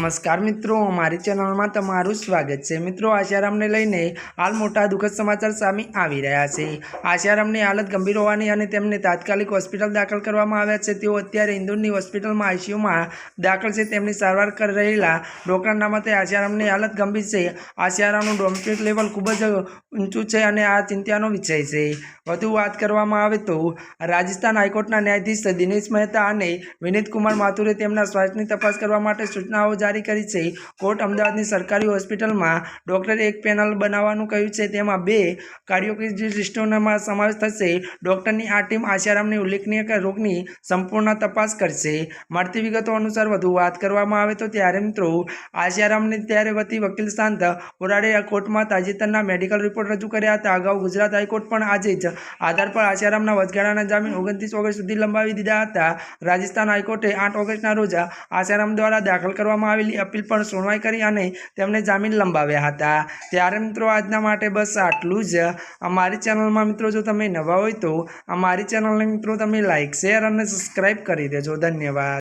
नमस्कार मित्रों, हमारी चैनल में तमाરું स्वागत है। मित्रों, આશારામને લઈને હાલ મોટા દુઃખદ સમાચાર સામે આવી રહ્યા છે। આશારામની હાલત ગંભીર હોવાની અને તેમને તાત્કાલિક હોસ્પિટલ દાખલ કરવામાં આવ્યા છે। તેઓ અત્યારે ઇન્દોરની હોસ્પિટલમાં આઈસીયુમાં દાખલ છે। તેમની સારવાર કરી રહેલા ડોક્ટરના મતે આશારામની હાલત ગંભીર છે। આશારામનું ડોમેસ્ટિક લેવલ ખૂબ જ ઊંચું છે અને આ ચિંતાનો વિષય છે। વધુ વાત કરવામાં આવે તો રાજસ્થાન હાઈકોર્ટના ન્યાયાધીશ દિનેશ મહેતા અને વિનીત કુમાર માથુરે તેમના સ્વાસ્થ્યની તપાસ કરવા માટે સૂચનાઓ जारी करी है। कोर्ट अमदावादनी सरकारी होस्पिटल में डॉक्टरे एक पेनल बनावानुं कह्युं छे। तेमां 2 कार्डियोलॉजिस्टोनो समावेश थशे। डॉक्टरनी आ टीम आशारामनी उल्लेखनीय रोगनी संपूर्ण तपास करशे। मळती विगतो अनुसार वधु वात करवामां आवे तो त्यारे मित्रों आशारामनी त्यारे वती वकील शांत ओराडे कोर्टमां ताजेतरना मेडिकल रिपोर्ट रजू कर्या हता। अगाऊ गुजरात हाईकोर्ट पण आजे ज आधार पर आशारामना वचगाळाना जामीन 29 ऑगस्ट सुधी लंबावी दीधा हता। राजस्थान हाईकोर्टे 8 ऑगस्टना रोज आशाराम द्वारा दाखल करवामां आवेली अपील पर सुनवाई करी अने तेमने जामीन लंबाव्या हता। त्यारे मित्रों आजना माटे बस आटલું જ। अमारी चेनलमां मित्रों जो तमे नवा होय तो अमारी चेनलने मित्रों तमे लाइक शेर अने सब्सक्राइब करी देजो। धन्यवाद।